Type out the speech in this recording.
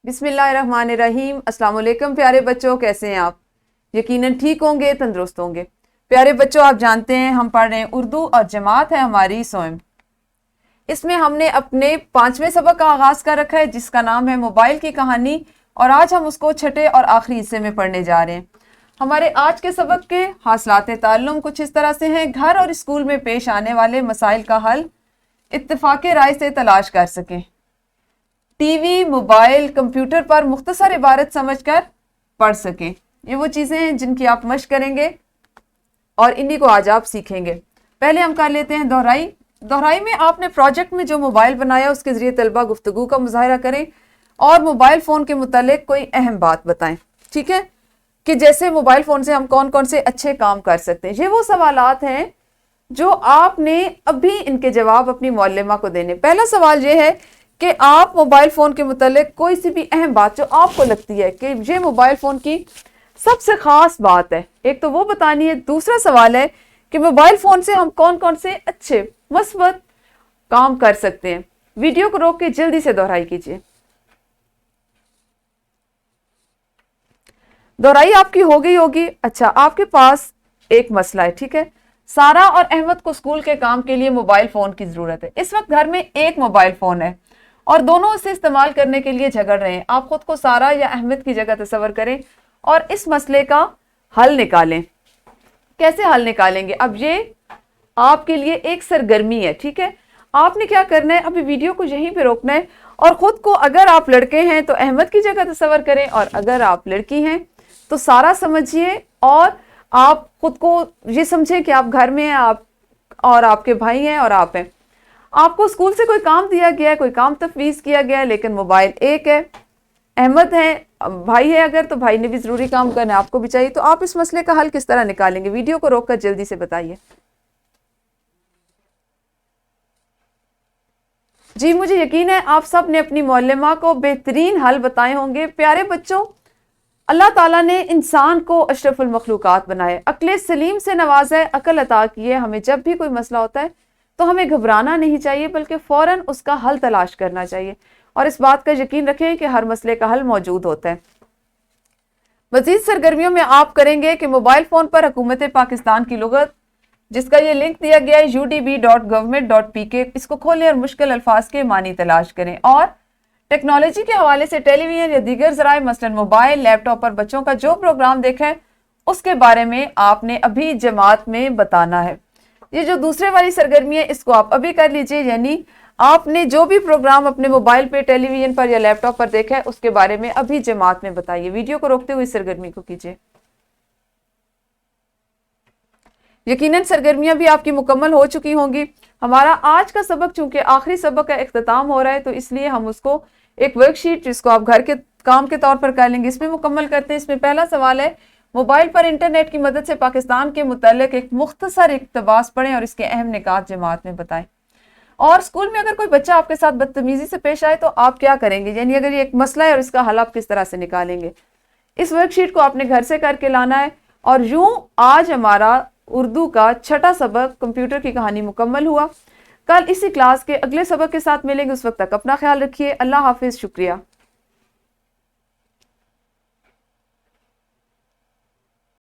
बिस्मिल्लाहिर्रहमानिर्रहीम। अस्सलाम वालेकुम प्यारे बच्चों, कैसे हैं आप? यकीनन ठीक होंगे, तंदुरुस्त होंगे। प्यारे बच्चों, आप जानते हैं हम पढ़ रहे हैं उर्दू और जमात है हमारी सोयम। इसमें हमने अपने 5वें सबक का आगाज़ कर रखा है जिसका नाम है मोबाइल की कहानी, और आज हम उसको छठे और आखिरी हिस्से में पढ़ने जा रहे हैं। हमारे आज के सबक के हासिलात ताल्लुम कुछ इस तरह से हैं: घर और स्कूल में पेश आने वाले मसाइल का हल इत्तेफाक़े राय से तलाश कर सकें। टीवी, मोबाइल, कंप्यूटर पर मुख्तसर इबारत समझकर पढ़ सकें। ये वो चीज़ें हैं जिनकी आप मश्क करेंगे और इन्हीं को आज आप सीखेंगे। पहले हम कर लेते हैं दोहराई। दोहराई में आपने प्रोजेक्ट में जो मोबाइल बनाया उसके ज़रिए तलबा गुफ्तगू का मुजाहरा करें और मोबाइल फ़ोन के मुतालिक कोई अहम बात बताएं। ठीक है, कि जैसे मोबाइल फ़ोन से हम कौन कौन से अच्छे काम कर सकते हैं। ये वो सवालात हैं जो आपने अभी इनके जवाब अपनी मुअल्लिमा को देने। पहला सवाल ये है कि आप मोबाइल फ़ोन के मुतालिक कोई सी भी अहम बात जो आपको लगती है कि ये मोबाइल फ़ोन की सबसे ख़ास बात है, एक तो वो बतानी है। दूसरा सवाल है कि मोबाइल फ़ोन से हम कौन कौन से अच्छे मस्बत काम कर सकते हैं। वीडियो को रोक के जल्दी से दोहराई कीजिए। दोहराई आपकी हो गई होगी। अच्छा, आपके पास एक मसला है। ठीक है, सारा और अहमद को स्कूल के काम के लिए मोबाइल फ़ोन की ज़रूरत है। इस वक्त घर में एक मोबाइल फ़ोन है और दोनों इसे इस्तेमाल करने के लिए झगड़ रहे हैं। आप खुद को सारा या अहमद की जगह तस्वर करें और इस मसले का हल निकालें। कैसे हल निकालेंगे? अब ये आपके लिए एक सरगर्मी है। ठीक है, आपने क्या करना है, अभी वीडियो को यहीं पे रोकना है और खुद को, अगर आप लड़के हैं तो अहमद की जगह तस्वर करें और अगर आप लड़की हैं तो सारा समझिए और आप खुद को ये समझें कि आप घर में हैं, आप और आपके भाई हैं और आप हैं। आपको स्कूल से कोई काम दिया गया है, कोई काम तफवीज़ किया गया है, लेकिन मोबाइल एक है। अहमद है, भाई है अगर, तो भाई ने भी ज़रूरी काम करना है, आपको भी चाहिए। तो आप इस मसले का हल किस तरह निकालेंगे? वीडियो को रोककर जल्दी से बताइए। जी, मुझे यकीन है आप सब ने अपनी मुअल्लिमा को बेहतरीन हल बताए होंगे। प्यारे बच्चों, अल्लाह ताला ने इंसान को अशरफुल मखलूकात बनाए, अक्ल सलीम से नवाजा, अकल अता की है। हमें जब भी कोई मसला होता है तो हमें घबराना नहीं चाहिए, बल्कि फ़ौरन उसका हल तलाश करना चाहिए और इस बात का यकीन रखें कि हर मसले का हल मौजूद होता है। मज़ीद सरगर्मियों में आप करेंगे कि मोबाइल फ़ोन पर हुकूमत पाकिस्तान की लुग़त, जिसका ये लिंक दिया गया है udb.government.pk, इसको खोलें और मुश्किल अल्फाज के मानी तलाश करें। और टेक्नोलॉजी के हवाले से टेलीविज़न या दीगर ज़राए मसलन मोबाइल, लैपटॉप पर बच्चों का जो प्रोग्राम देखा है उसके बारे में आपने अभी जमात में बताना है। ये जो दूसरे वाली सरगर्मी है इसको आप अभी कर लीजिए, यानी आपने जो भी प्रोग्राम अपने मोबाइल पे, टेलीविज़न पर या लैपटॉप पर देखा है उसके बारे में अभी जमात में बताइए। वीडियो को रोकते हुए इस सरगर्मी को कीजिए। यकीनन सरगर्मियां भी आपकी मुकम्मल हो चुकी होंगी। हमारा आज का सबक चूंकि आखिरी सबक का इख्तिताम हो रहा है तो इसलिए हम उसको एक वर्कशीट जिसको आप घर के काम के तौर पर कर लेंगे इसमें मुकम्मल करते हैं। इसमें पहला सवाल है, मोबाइल पर इंटरनेट की मदद से पाकिस्तान के मुतालिक एक मुख्तसर इक़्तिबास पढ़ें और इसके अहम निकात जमात में बताएं। और स्कूल में अगर कोई बच्चा आपके साथ बदतमीजी से पेश आए तो आप क्या करेंगे, यानी अगर ये एक मसला है और इसका हल आप किस तरह से निकालेंगे। इस वर्कशीट को आपने घर से करके लाना है। और यूं आज हमारा उर्दू का छठा सबक कंप्यूटर की कहानी मुकम्मल हुआ। कल इसी क्लास के अगले सबक के साथ मिलेंगे, उस वक्त तक अपना ख्याल रखिए। अल्लाह हाफिज, शुक्रिया।